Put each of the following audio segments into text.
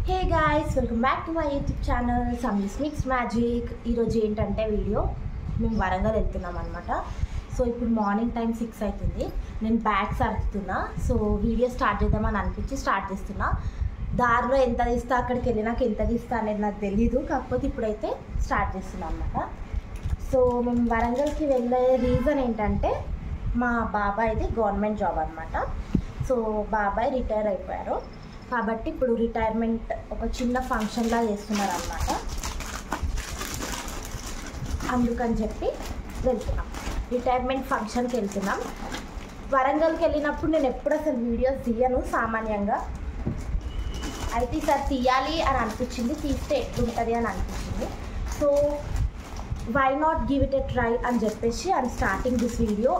Hey guys, welcome back to my YouTube channel Sammi's mix magic. ఈరోజు ఏంటంటే video మేము వరంగల్ వెళ్తున్నాం అనమాట. సో ఇప్పుడు మార్నింగ్ టైం 6 అవుతుంది. నేను బ్యాగ్స్ అరుతున్నా. సో వీడియో స్టార్ట్ చేద్దామని అనిపించి స్టార్ట్ చేస్తున్నా. దారిలో ఎంత తీస్తా, అక్కడికి వెళ్ళినాక ఎంత తీస్తా అనేది నాకు తెలీదు. కాకపోతే ఇప్పుడైతే స్టార్ట్ చేస్తున్నాం అనమాట. సో మేము వరంగల్కి వెళ్ళే రీజన్ ఏంటంటే మా బాబాయ్ది గవర్నమెంట్ జాబ్ అనమాట. సో బాబాయ్ రిటైర్ అయిపోయారు కాబట్టి ఇప్పుడు రిటైర్మెంట్ ఒక చిన్న ఫంక్షన్లా చేస్తున్నారు అన్నమాట. అందుకని చెప్పి వెళ్తున్నాం, రిటైర్మెంట్ ఫంక్షన్కి వెళ్తున్నాం. వరంగల్కి వెళ్ళినప్పుడు నేను ఎప్పుడు అసలు వీడియోస్ తీయను సామాన్యంగా. అయితే ఈసారి తీయాలి అని అనిపించింది, తీస్తే ఎట్లుంటుంది అని అనిపించింది. So why not give it a try అని చెప్పేసి ఐఎమ్ స్టార్టింగ్ దిస్ వీడియో.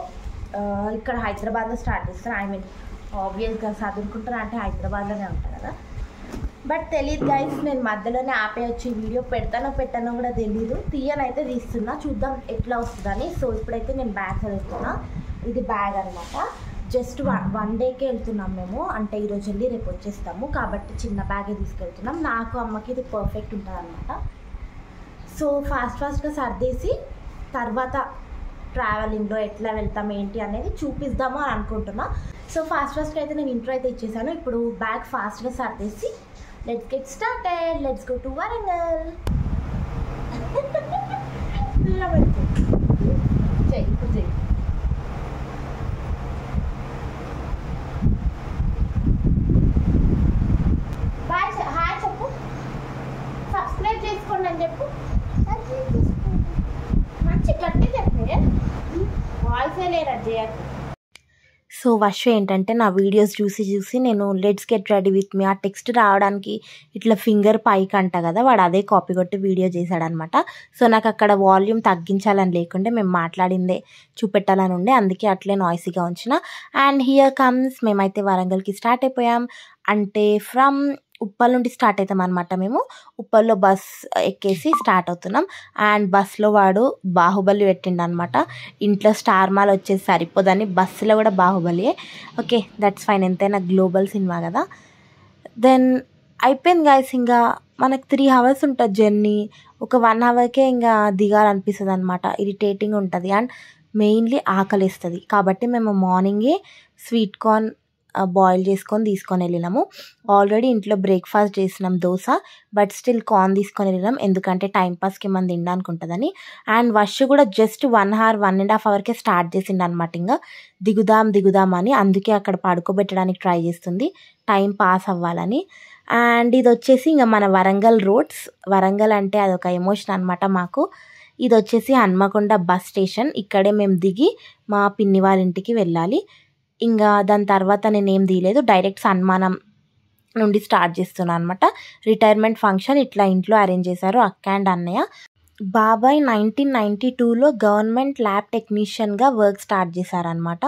ఇక్కడ హైదరాబాద్లో స్టార్ట్ చేస్తాను. ఐ మీన్ ఆబ్వియస్గా చదువుకుంటారా అంటే హైదరాబాద్లోనే ఉంటాను కదా. బట్ తెలియదు గైస్, నేను మధ్యలోనే ఆపే వచ్చి వీడియో పెడతానో పెట్టానో కూడా తెలీదు. తీయనైతే తీస్తున్నా, చూద్దాం ఎట్లా వస్తుందని. సో ఇప్పుడైతే నేను బ్యాగ్ చదువుతున్నా. ఇది బ్యాగ్ అనమాట. జస్ట్ వన్ డేకే వెళ్తున్నాం మేము, అంటే ఈరోజు వెళ్ళి రేపు వచ్చేస్తాము కాబట్టి చిన్న బ్యాగే తీసుకెళ్తున్నాం. నాకు అమ్మకి ఇది పర్ఫెక్ట్ ఉంటుంది అనమాట. సో ఫాస్ట్గా సర్దేసి తర్వాత ట్రావెలింగ్లో ఎట్లా వెళ్తాం ఏంటి అనేది చూపిద్దాము అని అనుకుంటున్నా. సో ఫాస్ట్గా అయితే నేను ఇంట్రో అయితే ఇచ్చేసాను. ఇప్పుడు బ్యాగ్ ఫాస్ట్గా సర్దేసి let's get started. Let's go to Warangal. Bye hi చెప్పు, సబ్స్క్రైబ్ చేసుకోండి అని చెప్పు. మంచి గట్టి చెప్పే వాయిసే లేరా చేయకు. సో వర్షం ఏంటంటే నా వీడియోస్ చూసి నేను let's get ready with me ఆ టెక్స్ట్ రావడానికి ఇట్లా ఫింగర్ పైకి అంట కదా, వాడు అదే కాపీ కొట్టి వీడియో చేశాడనమాట. సో నాకు అక్కడ వాల్యూమ్ తగ్గించాలని లేకుంటే మేము మాట్లాడిందే చూపెట్టాలని ఉండే, అందుకే అట్లే నాయిసీగా ఉంచిన. అండ్ హియర్ కమ్స్, మేమైతే వరంగల్కి స్టార్ట్ అయిపోయాం. అంటే ఫ్రమ్ ఉప్పల్ నుండి స్టార్ట్ అవుతాం అనమాట. మేము ఉప్పల్లో బస్ ఎక్కేసి స్టార్ట్ అవుతున్నాం. అండ్ బస్లో వాడు బాహుబలి పెట్టిండు అనమాట. ఇంట్లో స్టార్ మాల్ వచ్చేసి సరిపోదని బస్సులో కూడా బాహుబలియే. ఓకే, దట్స్ ఫైన్, ఎంతైనా గ్లోబల్ సినిమా కదా. దెన్ అయిపోయింది గాయస్. ఇంకా మనకు 3 hours ఉంటుంది జర్నీ. ఒక 1 hourకే ఇంకా దిగాలనిపిస్తుంది అనమాట. ఇరిటేటింగ్ ఉంటుంది అండ్ మెయిన్లీ ఆకలిస్తుంది. కాబట్టి మేము మార్నింగే స్వీట్ కార్న్ బాయిల్ చేసుకొని తీసుకొని వెళ్ళినాము. ఆల్రెడీ ఇంట్లో బ్రేక్ఫాస్ట్ చేసినాం, దోశ. బట్ స్టిల్ కార్న్ తీసుకొని వెళ్ళినాం, ఎందుకంటే టైంపాస్కి మనం తినడానికి ఉంటుందని. అండ్ వర్ష కూడా జస్ట్ 1 hour 1.5 hourకే స్టార్ట్ చేసిండు అనమాట. ఇంకా దిగుదాం అని, అందుకే అక్కడ పడుకోబెట్టడానికి ట్రై చేస్తుంది, టైం పాస్ అవ్వాలని. అండ్ ఇది వచ్చేసి ఇంకా మన వరంగల్ రోడ్స్. వరంగల్ అంటే అదొక ఎమోషన్ అనమాట మాకు. ఇది వచ్చేసి హన్మకొండ బస్ స్టేషన్. ఇక్కడే మేము దిగి మా పిన్ని వాళ్ళ ఇంటికి వెళ్ళాలి. ఇంకా దాని తర్వాత నేనేం తీయలేదు, డైరెక్ట్ సన్మానం నుండి స్టార్ట్ చేస్తున్నాను అనమాట. రిటైర్మెంట్ ఫంక్షన్ ఇట్లా ఇంట్లో అరేంజ్ చేశారు అక్క అండ్ అన్నయ్య. బాబాయ్ 1992లో గవర్నమెంట్ ల్యాబ్ టెక్నీషియన్గా వర్క్ స్టార్ట్ చేశారనమాట.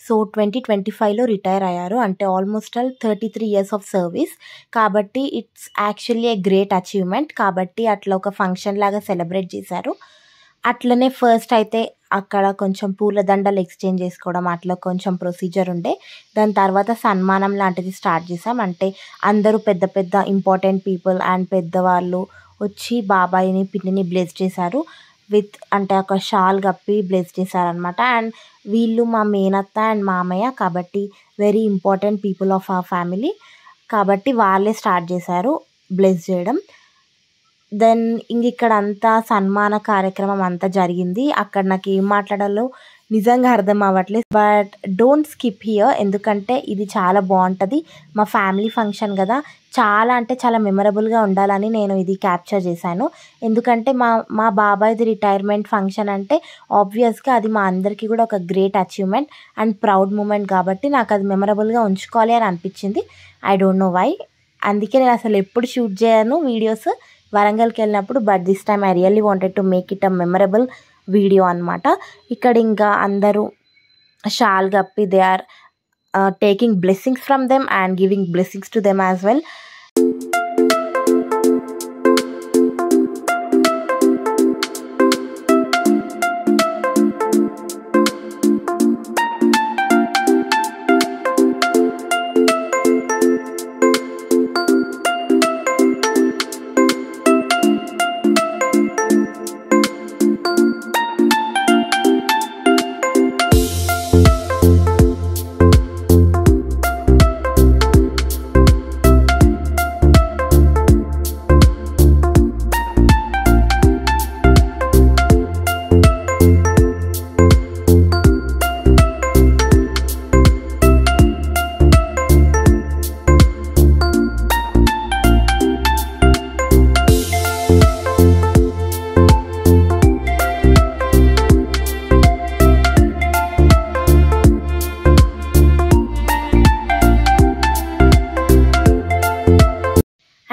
సో 2025లో రిటైర్ అయ్యారు. అంటే ఆల్మోస్ట్ 33 years ఆఫ్ సర్వీస్. కాబట్టి it's actually a great achievement. కాబట్టి అట్లా ఒక ఫంక్షన్ లాగా సెలబ్రేట్ చేశారు. అట్లనే ఫస్ట్ అయితే అక్కడ కొంచెం పూలదండలు ఎక్స్చేంజ్ చేసుకోవడం, అట్లా కొంచెం ప్రొసీజర్ ఉండే. దాని తర్వాత సన్మానం లాంటిది స్టార్ట్ చేసాం. అంటే అందరూ పెద్ద ఇంపార్టెంట్ పీపుల్ అండ్ పెద్దవాళ్ళు వచ్చి బాబాయిని పిన్నిని బ్లెస్ చేశారు. అంటే ఒక షాల్ కప్పి బ్లెస్ చేశారనమాట. అండ్ వీళ్ళు మా మేనత్త అండ్ మామయ్య కాబట్టి very important people of our family. కాబట్టి వాళ్ళే స్టార్ట్ చేశారు బ్లెస్ చేయడం. దెన్ ఇంక ఇక్కడ అంతా సన్మాన కార్యక్రమం అంతా జరిగింది. అక్కడ నాకు ఏం మాట్లాడాలో నిజంగా అర్థం అవ్వట్లేదు. బట్ డోంట్ స్కిప్ హియర్, ఎందుకంటే ఇది చాలా బాగుంటుంది. మా ఫ్యామిలీ ఫంక్షన్ కదా, చాలా అంటే చాలా మెమరబుల్గా ఉండాలని నేను ఇది క్యాప్చర్ చేశాను. ఎందుకంటే మా బాబాయ్ది రిటైర్మెంట్ ఫంక్షన్ అంటే ఆబ్వియస్గా అది మా అందరికీ కూడా ఒక great achievement and proud moment. కాబట్టి నాకు అది మెమరబుల్గా ఉంచుకోవాలి అని అనిపించింది. I don't know why. అందుకే నేను అసలు ఎప్పుడు షూట్ చేయను వీడియోస్ వరంగల్కి వెళ్ళినప్పుడు. But this time I really wanted to make it a memorable video అనమాట. ఇక్కడ ఇంకా అందరూ షాల్ కప్పి they are taking blessings from them and giving blessings to them as well.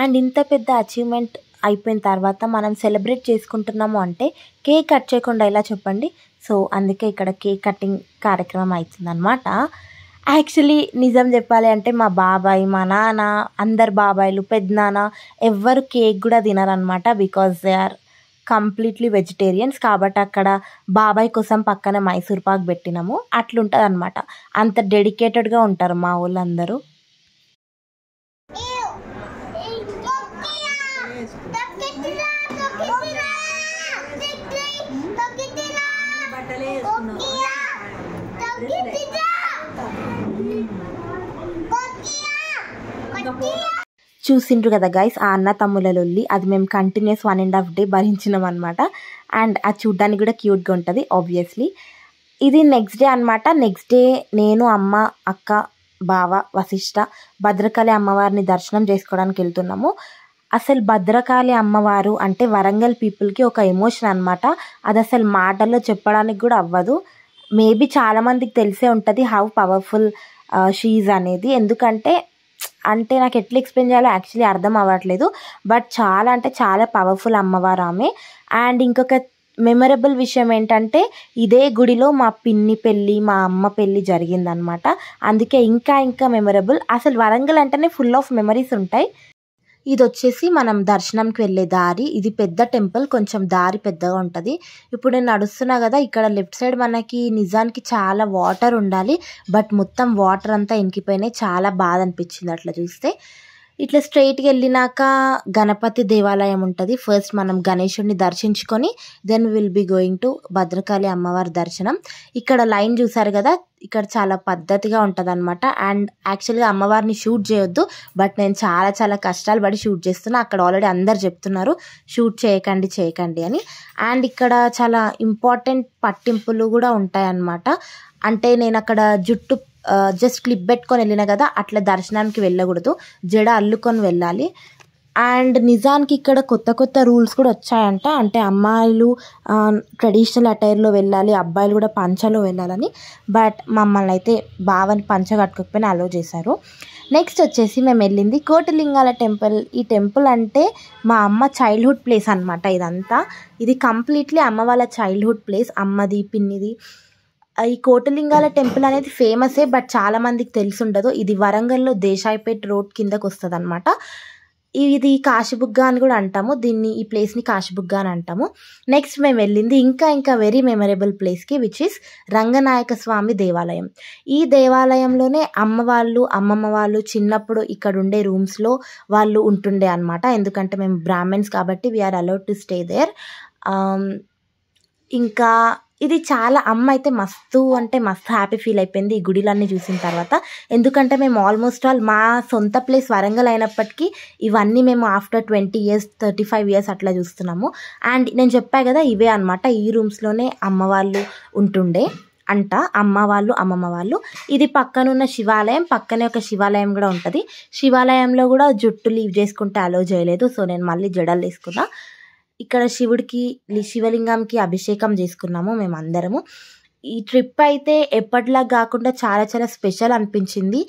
And ఇంత పెద్ద అచీవ్మెంట్ అయిపోయిన తర్వాత మనం సెలబ్రేట్ చేసుకుంటున్నాము అంటే కేక్ కట్ చేయకుండా ఎలా చెప్పండి. సో అందుకే ఇక్కడ కేక్ కటింగ్ కార్యక్రమం అవుతుందన్నమాట. యాక్చువల్లీ నిజం చెప్పాలి అంటే మా బాబాయ్, మా నాన్న, అందరు బాబాయిలు, పెద్దనాన్న ఎవ్వరు కేక్ కూడా తినరనమాట. Because they are completely vegetarians. కాబట్టి అక్కడ బాబాయ్ కోసం పక్కన మైసూర్ పాక్ పెట్టినాము. అట్లుంటుంది అనమాట. అంత డెడికేటెడ్గా ఉంటారు మా వాళ్ళందరూ. చూసిండ్రు కదా గైస్ ఆ అన్న తమ్ముల లొల్లి. అది మేము కంటిన్యూస్ 1.5 days భరించినాం అనమాట. అండ్ అది చూడ్డానికి కూడా క్యూట్గా ఉంటుంది ఆబ్వియస్లీ. ఇది నెక్స్ట్ డే అనమాట. నెక్స్ట్ డే నేను, అమ్మ, అక్క, బావ, వశిష్ట భద్రకాళి అమ్మవారిని దర్శనం చేసుకోవడానికి వెళ్తున్నాము. అసలు భద్రకాళి అమ్మవారు అంటే వరంగల్ పీపుల్కి ఒక ఎమోషన్ అనమాట. అది అసలు మాటల్లో చెప్పడానికి కూడా అవ్వదు. మేబీ చాలామందికి తెలిసే ఉంటుంది హౌ పవర్ఫుల్ షీజ్ అనేది. ఎందుకంటే నాకు ఎట్లా ఎక్స్ప్లెయిన్ చేయాలో యాక్చువల్లీ అర్థం అవ్వట్లేదు. బట్ చాలా అంటే చాలా పవర్ఫుల్ అమ్మవారు ఆమె. అండ్ ఇంకొక మెమరబుల్ విషయం ఏంటంటే ఇదే గుడిలో మా పిన్ని పెళ్ళి, మా అమ్మ పెళ్ళి జరిగిందనమాట. అందుకే ఇంకా మెమరబుల్. అసలు వరంగల్ అంటేనే ఫుల్ ఆఫ్ మెమరీస్ ఉంటాయి. ఇది వచ్చేసి మనం దర్శనంకి వెళ్ళే దారి. ఇది పెద్ద టెంపుల్, కొంచెం దారి పెద్దగా ఉంటుంది. ఇప్పుడు నేను నడుస్తున్నా కదా, ఇక్కడ లెఫ్ట్ సైడ్ మనకి నిజానికి చాలా వాటర్ ఉండాలి. బట్ మొత్తం వాటర్ అంతా ఇంకిపోయినాయి. చాలా బాధ అనిపించింది అట్లా చూస్తే. ఇట్లా స్ట్రైట్కి వెళ్ళినాక గణపతి దేవాలయం ఉంటుంది. ఫస్ట్ మనం గణేశుడిని దర్శించుకొని then will be going to Bhadrakali అమ్మవారి దర్శనం. ఇక్కడ లైన్ చూసారు కదా, ఇక్కడ చాలా పద్ధతిగా ఉంటుంది అనమాట. అండ్ యాక్చువల్గా అమ్మవారిని షూట్ చేయొద్దు, బట్ నేను చాలా కష్టాలు పడి షూట్ చేస్తున్నా. అక్కడ ఆల్రెడీ అందరు చెప్తున్నారు షూట్ చేయకండి అని. అండ్ ఇక్కడ చాలా ఇంపార్టెంట్ పట్టింపులు కూడా ఉంటాయి అన్నమాట. అంటే నేను అక్కడ జుట్టు జస్ట్ క్లిప్ పెట్టుకొని వెళ్ళిన కదా, అట్లా దర్శనానికి వెళ్ళకూడదు, జడ అల్లుకొని వెళ్ళాలి. అండ్ నిజానికి ఇక్కడ కొత్త రూల్స్ కూడా వచ్చాయంట. అంటే అమ్మాయిలు ట్రెడిషనల్ అటైర్లో వెళ్ళాలి, అబ్బాయిలు కూడా పంచలో వెళ్ళాలని. బట్ మమ్మల్ని అయితే బావని పంచ కట్టుకోకపోయినా అలో చేశారు. నెక్స్ట్ వచ్చేసి మేము వెళ్ళింది కోటిలింగాల టెంపుల్. ఈ టెంపుల్ అంటే మా అమ్మ చైల్డ్హుడ్ ప్లేస్ అనమాట. ఇదంతా ఇది కంప్లీట్లీ అమ్మ వాళ్ళ చైల్డ్హుడ్ ప్లేస్, అమ్మది, పిన్నిది. ఈ కోటిలింగాల టెంపుల్ అనేది ఫేమసే, బట్ చాలా మందికి తెలిసి ఉండదు. ఇది వరంగల్లో దేశాయిపేట్ రోడ్ కిందకు వస్తుంది అనమాట. ఇది కాశీబుగ్గ అని కూడా అంటాము దీన్ని, ఈ ప్లేస్ని కాశీబుగ్గ అని అంటాము. నెక్స్ట్ మేము వెళ్ళింది ఇంకా వెరీ మెమరబుల్ ప్లేస్కి, విచ్ ఇస్ రంగనాయక స్వామి దేవాలయం. ఈ దేవాలయంలోనే అమ్మమ్మ వాళ్ళు చిన్నప్పుడు ఇక్కడ ఉండే రూమ్స్లో వాళ్ళు ఉంటుండే అనమాట. ఎందుకంటే మేము బ్రాహ్మణ్స్ కాబట్టి we are allowed to stay there. ఇంకా ఇది చాలా అమ్మ అయితే మస్తు హ్యాపీ ఫీల్ అయిపోయింది ఈ గుడిలన్నీ చూసిన తర్వాత. ఎందుకంటే మేము ఆల్మోస్ట్ ఆల్ మా సొంత ప్లేస్ వరంగల్ అయినప్పటికీ ఇవన్నీ మేము ఆఫ్టర్ 20 years 35 years అట్లా చూస్తున్నాము. అండ్ నేను చెప్పా కదా, ఇవే అనమాట. ఈ రూమ్స్లోనే అమ్మ వాళ్ళు ఉంటుండే అంట, అమ్మమ్మ వాళ్ళు. ఇది పక్కనున్న శివాలయం, పక్కనే ఒక శివాలయం కూడా ఉంటుంది. శివాలయంలో కూడా జుట్టు లీవ్ చేసుకుంటే అలో చేయలేదు. సో నేను మళ్ళీ జడలు వేసుకున్నా. ఇక్కడ శివలింగంకి అభిషేకం చేసుకున్నాము మేమందరము. ఈ ట్రిప్ అయితే ఎప్పటిలా కాకుండా చాలా స్పెషల్ అనిపించింది.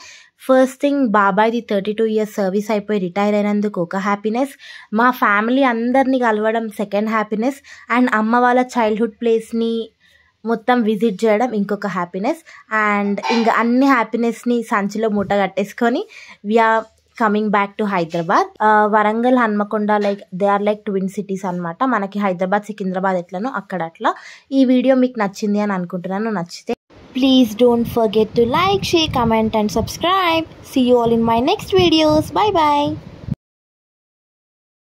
ఫస్ట్ థింగ్, బాబాయ్ది 32 years సర్వీస్ అయిపోయి రిటైర్ అయినందుకు ఒక హ్యాపీనెస్, మా ఫ్యామిలీ అందరినీ కలవడం సెకండ్ హ్యాపీనెస్, అండ్ అమ్మ వాళ్ళ చైల్డ్హుడ్ ప్లేస్ని మొత్తం విజిట్ చేయడం ఇంకొక హ్యాపీనెస్. అండ్ ఇంకా అన్ని హ్యాపీనెస్ని సంచిలో మూట కట్టేసుకొని we are coming back to Hyderabad. Warangal, Hanmakonda they are like twin cities అనమాట. మనకి హైదరాబాద్, సికింద్రాబాద్ ఎట్లనో అక్కడ అట్లా. ఈ వీడియో మీకు నచ్చింది అని అనుకుంటున్నాను. నచ్చితే please don't forget to like, share, comment and subscribe. See you all in my next videos. Bye bye.